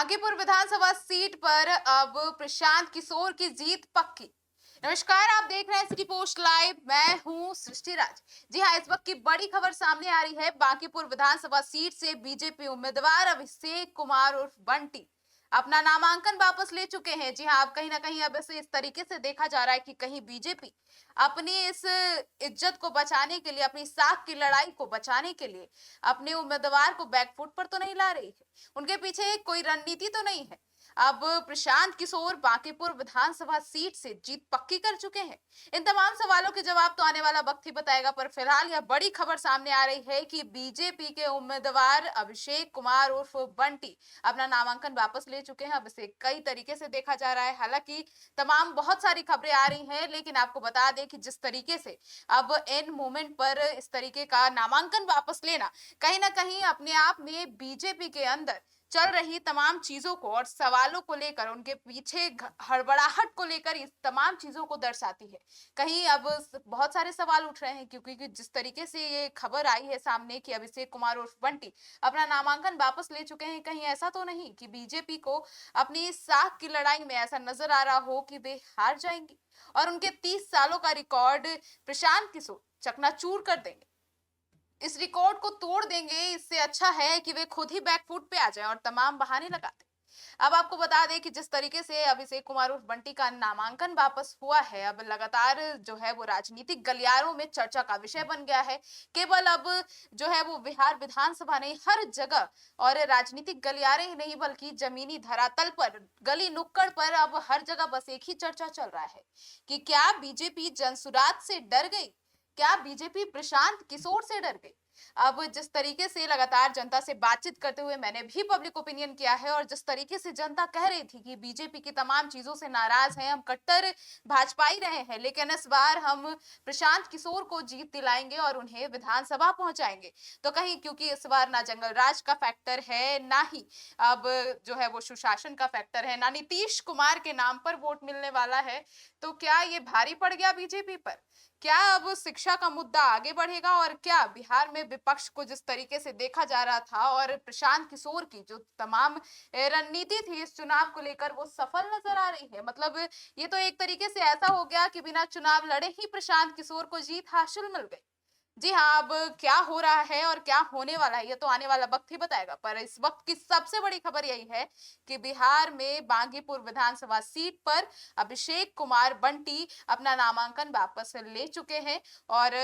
बांकीपुर विधानसभा seat पर अब प्रशांत किशोर की जीत पक्की। नमस्कार, आप देख रहे हैं सिटी पोस्ट लाइव। मैं हूं सृष्टि राज। जी हां, इस वक्त की बड़ी खबर सामने आ रही है। बांकीपुर विधानसभा सीट से बीजेपी उम्मीदवार अभिषेक कुमार उर्फ बंटी अपना नामांकन वापस ले चुके हैं। जी हां, अब कहीं ना कहीं अब इसे इस तरीके से देखा जा रहा है कि कहीं बीजेपी अपनी इस इज्जत को बचाने के लिए, अपनी साख की लड़ाई को बचाने के लिए अपने उम्मीदवार को बैकफुट पर तो नहीं ला रही है। उनके पीछे कोई रणनीति तो नहीं है। अब प्रशांत किशोर बांकीपुर विधानसभा सीट से जीत पक्की कर चुके हैं। इन तमाम सवालों के जवाब तो आने वाला वक्त ही बताएगा, पर फिलहाल यह बड़ी खबर सामने आ रही है कि बीजेपी के उम्मीदवार अभिषेक कुमार उर्फ बंटी अपना नामांकन वापस ले चुके हैं। अब इसे कई तरीके से देखा जा रहा है। हालांकि तमाम बहुत सारी खबरें आ रही हैं, लेकिन आपको बता दें कि जिस तरीके से अब एन मोमेंट पर इस तरीके का नामांकन वापस लेना कहीं ना कहीं अपने आप में बीजेपी के अंदर चल रही तमाम चीजों को और सवालों को लेकर, उनके पीछे हड़बड़ाहट को लेकर इस तमाम चीजों को दर्शाती है। कहीं अब बहुत सारे सवाल उठ रहे हैं, क्योंकि जिस तरीके से ये खबर आई है सामने कि अभिषेक कुमार उर्फ बंटी अपना नामांकन वापस ले चुके हैं, कहीं ऐसा तो नहीं कि बीजेपी को अपनी साख की लड़ाई में ऐसा नजर आ रहा हो कि वे हार जाएंगी और उनके 30 सालों का रिकॉर्ड प्रशांत किशोर चकनाचूर कर देंगे, इस रिकॉर्ड को तोड़ देंगे। इससे अच्छा है कि वे खुद ही बैकफुट पे आ जाएं और तमाम बहाने लगाते। अब आपको बता दें कि जिस तरीके से अभिषेक कुमार उर्फ बंटी का नामांकन वापस हुआ है, अब लगातार जो है वो राजनीतिक गलियारों में चर्चा का विषय बन गया है। केवल अब जो है वो बिहार विधानसभा नहीं, हर जगह और राजनीतिक गलियारे ही नहीं बल्कि जमीनी धरातल पर, गली नुक्कड़ पर अब हर जगह बस एक ही चर्चा चल रहा है कि क्या बीजेपी जनसुराज से डर गई, क्या बीजेपी प्रशांत किशोर से डर गई। अब जिस तरीके से लगातार जनता से बातचीत करते हुए मैंने भी पब्लिक ओपिनियन किया है और जिस तरीके से जनता कह रही थी कि बीजेपी की तमाम चीजों से नाराज हैं, हम कट्टर भाजपाई रहे हैं, लेकिन इस बार हम प्रशांत किशोर को जीत दिलाएंगे और उन्हें विधानसभा पहुंचाएंगे। तो कहीं क्योंकि इस बार ना जंगल राज का फैक्टर है, ना ही अब जो है वो सुशासन का फैक्टर है, ना नीतीश कुमार के नाम पर वोट मिलने वाला है, तो क्या ये भारी पड़ गया बीजेपी पर? क्या अब शिक्षा का मुद्दा आगे बढ़ेगा और क्या बिहार में विपक्ष को जिस तरीके से देखा जा रहा था और प्रशांत किशोर की जो तमाम रणनीति थी इस चुनाव को लेकर वो सफल नजर आ रही है? मतलब ये तो एक तरीके से ऐसा हो गया कि बिना चुनाव लड़े ही प्रशांत किशोर को जीत हासिल मिल गई। जी हाँ, अब क्या हो रहा है और क्या होने वाला है ये तो आने वाला वक्त ही बताएगा, पर इस वक्त की सबसे बड़ी खबर यही है कि बिहार में बांकीपुर विधानसभा सीट पर अभिषेक कुमार बंटी अपना नामांकन वापस ले चुके हैं और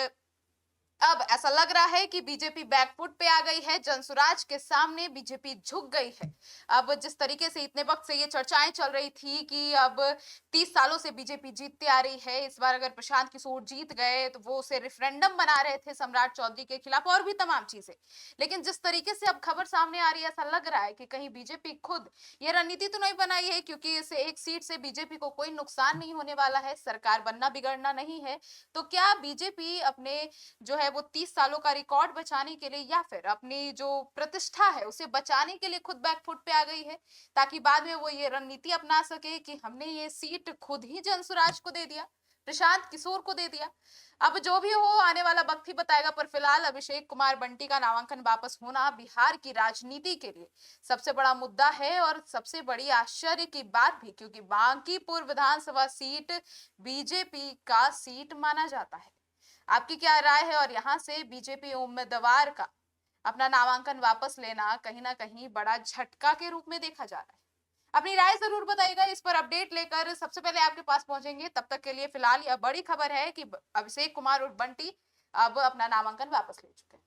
अब ऐसा लग रहा है कि बीजेपी बैकफुट पे आ गई है, जनसुराज के सामने बीजेपी झुक गई है। अब जिस तरीके से इतने वक्त से ये चर्चाएं चल रही थी कि अब 30 सालों से बीजेपी जीतती आ रही है, इस बार अगर प्रशांत किशोर जीत गए तो वो उसे रेफरेंडम बना रहे थे सम्राट चौधरी के खिलाफ और भी तमाम चीजें। लेकिन जिस तरीके से अब खबर सामने आ रही है, ऐसा लग रहा है कि कहीं बीजेपी खुद ये रणनीति तो नहीं बनाई है, क्योंकि इस एक सीट से बीजेपी को कोई नुकसान नहीं होने वाला है, सरकार बनना बिगड़ना नहीं है। तो क्या बीजेपी अपने जो है वो 30 सालों का रिकॉर्ड बचाने के लिए या फिर अपनी जो प्रतिष्ठा है उसे बचाने के लिए खुद बैकफुट पे आ गई है, ताकि बाद में वो ये रणनीति अपना सके कि हमने ये सीट खुद ही जनसुराज को दे दिया, प्रशांत किशोर को दे दिया। अब जो भी हो आने वाला वक्त ही बताएगा, पर फिलहाल अभिषेक कुमार बंटी का नामांकन वापस होना बिहार की राजनीति के लिए सबसे बड़ा मुद्दा है और सबसे बड़ी आश्चर्य की बात भी, क्योंकि बांकीपुर विधानसभा सीट बीजेपी का सीट माना जाता है। आपकी क्या राय है? और यहाँ से बीजेपी उम्मीदवार का अपना नामांकन वापस लेना कहीं ना कहीं बड़ा झटका के रूप में देखा जा रहा है। अपनी राय जरूर बताइएगा। इस पर अपडेट लेकर सबसे पहले आपके पास पहुंचेंगे। तब तक के लिए फिलहाल यह बड़ी खबर है कि अभिषेक कुमार और बंटी अब अपना नामांकन वापस ले चुके हैं।